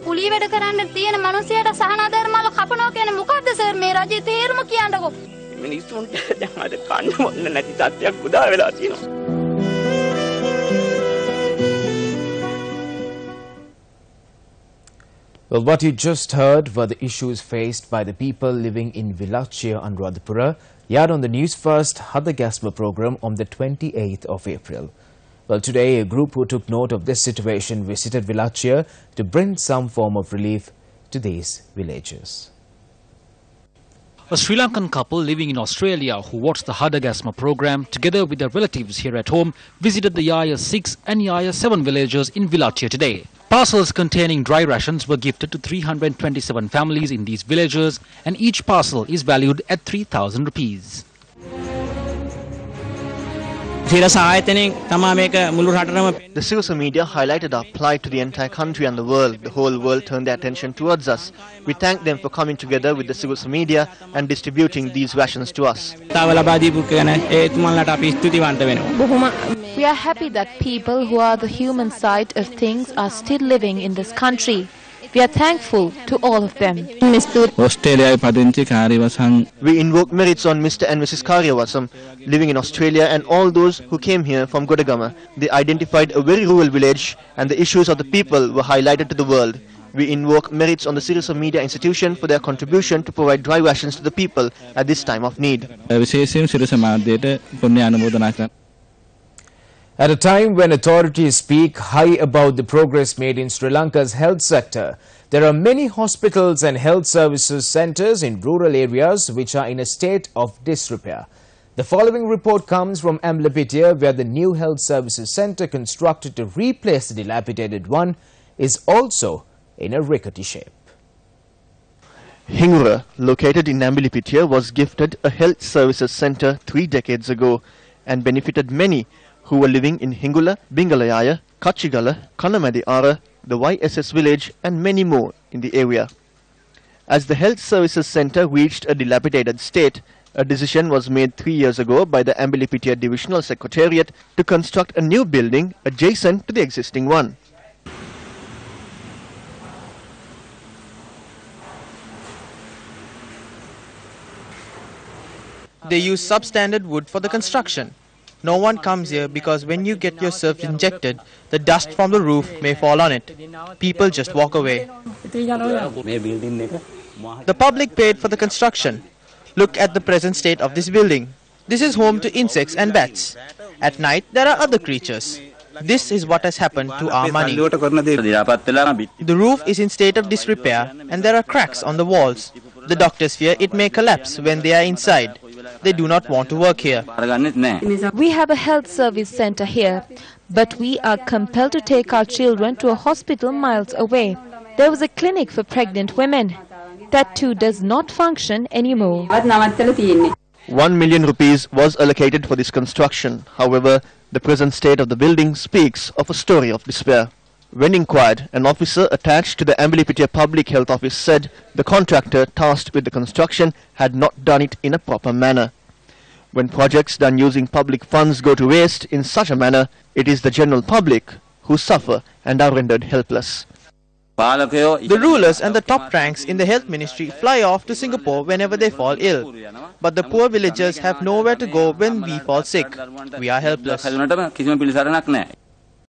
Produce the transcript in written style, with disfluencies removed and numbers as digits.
කුලී වැඩ කරන්න තියෙන මිනිහයට සහනාධාර මාල කපනවා කියන්නේ මොකද්ද සර් මේ රජයේ තේරුම කියන්නකෝ මිනිස්සුන්ට දැන් අද කන්න මොන්න නැති තත්ත්වයක් උදා වෙලා තියෙනවා Well, what you just heard were the issues faced by the people living in Vilachchiya, Anuradhapura, here on the News First Hadagasma program on the 28th of April. Well, today a group who took note of this situation visited Vilachchiya to bring some form of relief to these villagers. A Sri Lankan couple living in Australia who watched the Hadagasma program together with their relatives here at home visited the Yaya 6 and Yaya 7 villagers in Vilachchiya today. Parcels containing dry rations were gifted to 327 families in these villages, and each parcel is valued at 3,000 rupees. The social media highlighted our plight to the entire country and the world. The whole world turned their attention towards us. We thank them for coming together with the social media and distributing these rations to us. We are happy that people who are the human side of things are still living in this country. We are thankful to all of them. We invoke merits on Mr. and Mrs. Karyavasam living in Australia and all those who came here from Godagama. They identified a very rural village and the issues of the people were highlighted to the world. We invoke merits on the Sirisa Media Institution for their contribution to provide dry rations to the people at this time of need. At a time when authorities speak high about the progress made in Sri Lanka's health sector, there are many hospitals and health services centres in rural areas which are in a state of disrepair. The following report comes from Amlapitiya, where the new health services centre constructed to replace the dilapidated one is also in a rickety shape. Hingura, located in Amlapitiya, was gifted a health services centre 3 decades ago and benefited many who were living in Hingula, Bingalayaya, Kachigala, Kanamadi Ara, the YSS village and many more in the area. As the health services centre reached a dilapidated state, a decision was made 3 years ago by the Amlapitiya Divisional Secretariat to construct a new building adjacent to the existing one. They use substandard wood for the construction. No one comes here because when you get yourself injected, the dust from the roof may fall on it. People just walk away. The public paid for the construction. Look at the present state of this building. This is home to insects and bats. At night, there are other creatures. This is what has happened to our money. The roof is in state of disrepair and there are cracks on the walls. The doctors fear it may collapse when they are inside. They do not want to work here. We have a health service centre here, but we are compelled to take our children to a hospital miles away. There was a clinic for pregnant women. That too does not function anymore. 1 million rupees was allocated for this construction. However, the present state of the building speaks of a story of despair. When inquired, an officer attached to the Amlapitiya Public Health Office said the contractor tasked with the construction had not done it in a proper manner. When projects done using public funds go to waste in such a manner, it is the general public who suffer and are rendered helpless. The rulers and the top ranks in the health ministry fly off to Singapore whenever they fall ill. But the poor villagers have nowhere to go when we fall sick. We are helpless.